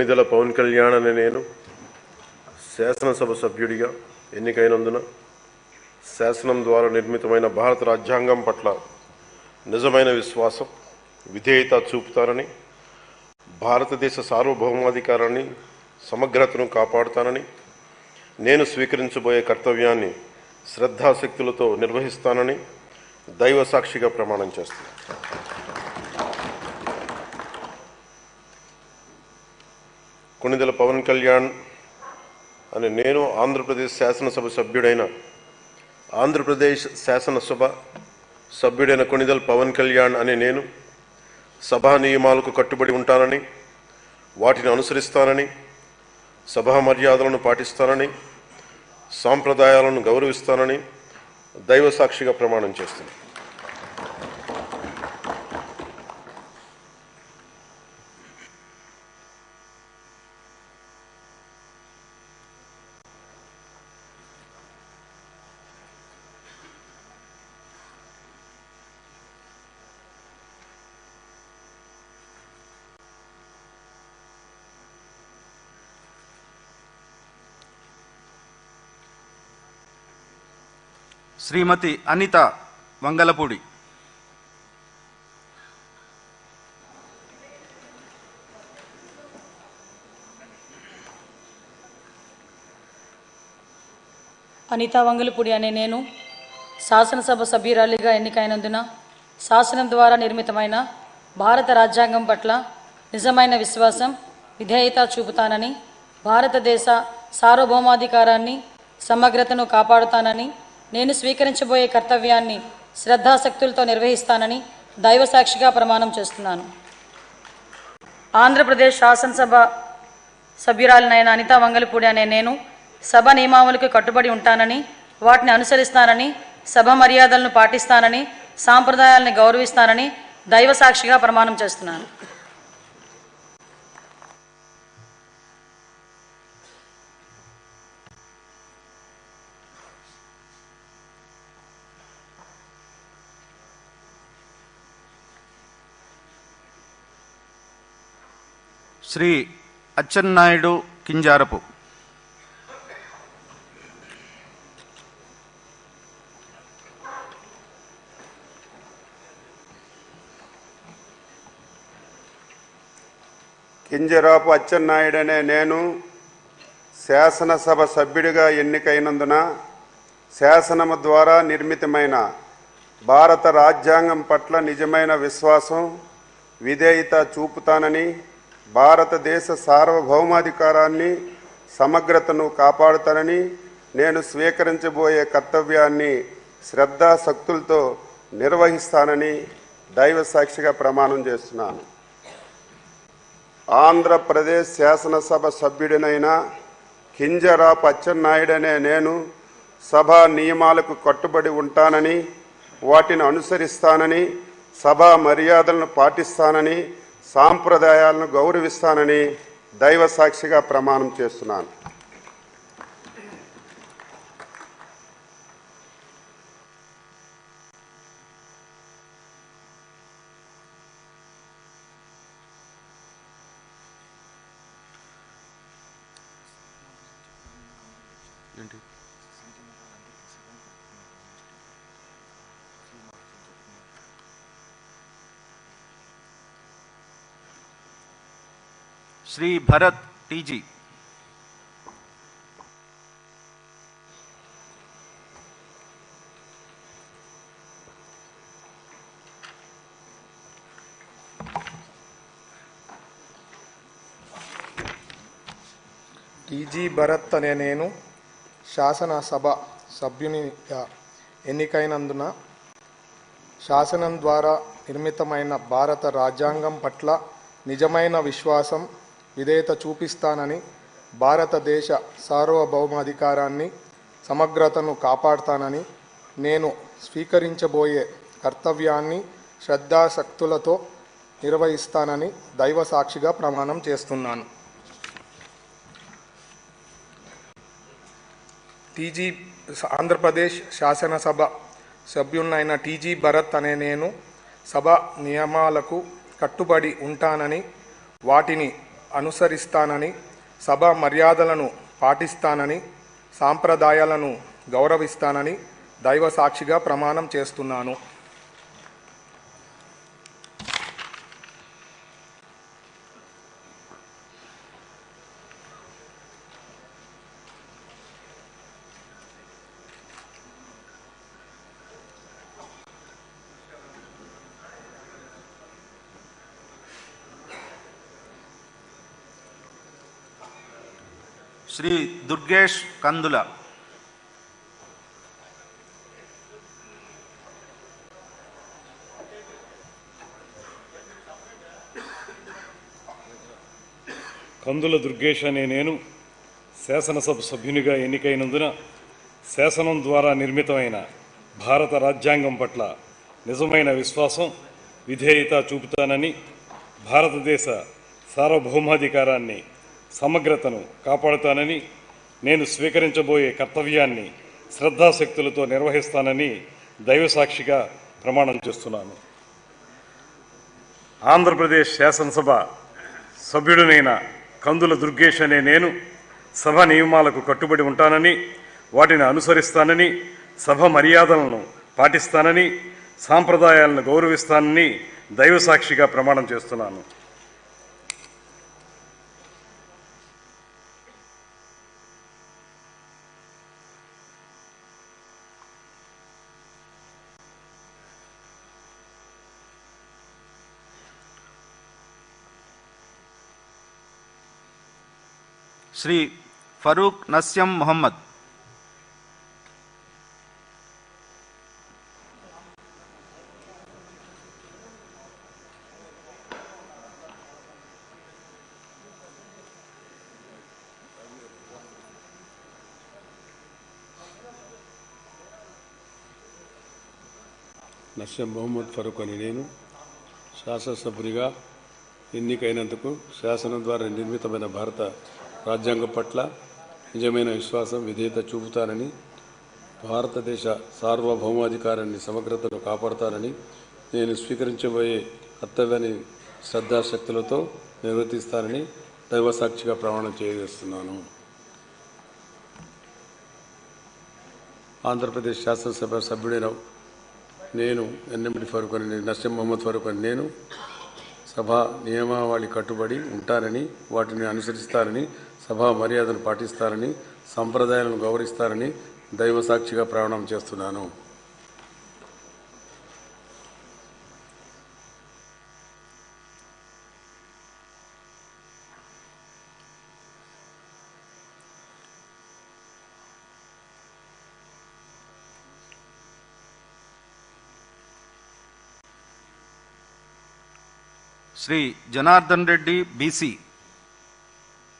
నిధుల పవన్ కళ్యాణ్ అనే నేను శాసనసభ సభ్యుడిగా ఎన్నికైనందున శాసనం ద్వారా నిర్మితమైన భారత రాజ్యాంగం పట్ల నిజమైన విశ్వాసం, విధేయత చూపుతానని, భారతదేశ సార్వభౌమాధికారాన్ని, సమగ్రతను కాపాడుతానని, నేను స్వీకరించబోయే కర్తవ్యాన్ని శ్రద్ధాశక్తులతో నిర్వహిస్తానని దైవ సాక్షిగా ప్రమాణం చేస్తాను. కొణిదెల పవన్ కళ్యాణ్ అనే నేను ఆంధ్రప్రదేశ్ శాసనసభ సభ్యుడైన కొణిదెల పవన్ కళ్యాణ్ అనే నేను సభా నియమాలకు కట్టుబడి ఉంటానని, వాటిని అనుసరిస్తానని, సభా మర్యాదలను పాటిస్తానని, సాంప్రదాయాలను గౌరవిస్తానని దైవ సాక్షిగా ప్రమాణం చేస్తున్నాను. శ్రీమతి అనిత వంగలపూడి. అనిత వంగలపూడి అనే నేను శాసనసభ సభ్యురాలిగా ఎన్నికైనందున శాసనం ద్వారా నిర్మితమైన భారత రాజ్యాంగం పట్ల నిజమైన విశ్వాసం, విధేయత చూపుతానని, భారతదేశ సార్వభౌమాధికారాన్ని, సమగ్రతను కాపాడుతానని, నేను స్వీకరించబోయే కర్తవ్యాన్ని శ్రద్ధాశక్తులతో నిర్వహిస్తానని దైవ సాక్షిగా ప్రమాణం చేస్తున్నాను. ఆంధ్రప్రదేశ్ శాసనసభ సభ్యురాలినైన అనిత వంగలపూడి అనే నేను సభ నియమావళికి కట్టుబడి ఉంటానని, వాటిని అనుసరిస్తానని, సభ మర్యాదలను పాటిస్తానని, సాంప్రదాయాలను గౌరవిస్తానని దైవ సాక్షిగా ప్రమాణం చేస్తున్నాను. శ్రీ అచ్చెన్నాయుడు కింజారపు. కింజరాపు అచ్చెన్నాయుడు అనే నేను శాసనసభ సభ్యుడిగా ఎన్నికైనందున శాసనము ద్వారా నిర్మితమైన భారత రాజ్యాంగం పట్ల నిజమైన విశ్వాసం, విధేయత చూపుతానని, భారతదేశ సార్వభౌమాధికారాన్ని, సమగ్రతను కాపాడుతానని, నేను స్వీకరించబోయే కర్తవ్యాన్ని శ్రద్ధాశక్తులతో నిర్వహిస్తానని దైవ సాక్షిగా ప్రమాణం చేస్తున్నాను. ఆంధ్రప్రదేశ్ శాసనసభ సభ్యుడినైన కింజరాపు అచ్చెన్నాయుడు అనే నేను సభా నియమాలకు కట్టుబడి ఉంటానని, వాటిని అనుసరిస్తానని, సభా మర్యాదలను పాటిస్తానని, సాంప్రదాయాలను గౌరవిస్తానని దైవ సాక్షిగా ప్రమాణం చేస్తున్నాను. శ్రీ భరత్ టీజీ. టీజీ భరత్ అనే నేను శాసనసభ సభ్యునిగా ఎన్నికైనందున శాసనం ద్వారా నిర్మితమైన భారత రాజ్యాంగం పట్ల నిజమైన విశ్వాసం, విధేయత చూపిస్తానని, భారతదేశ సార్వభౌమాధికారాన్ని, సమగ్రతను కాపాడుతానని, నేను స్వీకరించబోయే కర్తవ్యాన్ని శ్రద్ధాశక్తులతో నిర్వహిస్తానని దైవ సాక్షిగా ప్రమాణం చేస్తున్నాను. ఆంధ్రప్రదేశ్ శాసనసభ సభ్యున్నైన టీజీ భరత్ అనే నేను సభ నియమాలకు కట్టుబడి ఉంటానని, వాటిని అనుసరిస్తానని, సభ మర్యాదలను పాటిస్తానని, సాంప్రదాయాలను గౌరవిస్తానని దైవ సాక్షిగా ప్రమాణం చేస్తున్నాను. శ్రీ దుర్గేష్ కందుల. కందుల దుర్గేష్ అనే నేను శాసనసభ సభ్యునిగా ఎన్నికైనందున శాసనం ద్వారా నిర్మితమైన భారత రాజ్యాంగం పట్ల నిజమైన విశ్వాసం, విధేయత చూపుతానని, భారతదేశ సార్వభౌమాధికారాన్ని, సమగ్రతను కాపాడుతానని, నేను స్వీకరించబోయే కర్తవ్యాన్ని శ్రద్ధాశక్తులతో నిర్వహిస్తానని దైవసాక్షిగా ప్రమాణం చేస్తున్నాను. ఆంధ్రప్రదేశ్ శాసనసభ సభ్యుడినైన కందుల దుర్గేష్ అనే నేను సభ నియమాలకు కట్టుబడి ఉంటానని, వాటిని అనుసరిస్తానని, సభ మర్యాదలను పాటిస్తానని, సాంప్రదాయాలను గౌరవిస్తానని దైవసాక్షిగా ప్రమాణం చేస్తున్నాను. శ్రీ ఫరూక్ నస్యం మొహమ్మద్. నస్యం మొహమ్మద్ ఫరూక్ అని నేను శాసనసభ్యునిగా ఎన్నికైనందుకు శాసనం ద్వారా నిర్మితమైన భారత రాజ్యాంగం పట్ల నిజమైన విశ్వాసం, విధేయత చూపుతానని, భారతదేశ సార్వభౌమాధికారాన్ని, సమగ్రతను కాపాడుతానని, నేను స్వీకరించబోయే కర్తవ్యాన్ని శ్రద్ధాశక్తులతో నిర్వర్తిస్తానని దైవసాక్షిగా ప్రమాణం చేస్తున్నాను. ఆంధ్రప్రదేశ్ శాసనసభ సభ్యుడైన నేను నస్యం మొహమ్మద్ ఫరూక్ అని నేను సభా నియమావళి కట్టుబడి ఉంటానని, వాటిని అనుసరిస్తానని, సభా మర్యాదను పాటిస్తానని, సంప్రదాయాలను గౌరవిస్తానని దైవసాక్షిగా ప్రమాణం చేస్తున్నాను. శ్రీ జనార్దన్ రెడ్డి బీసీ.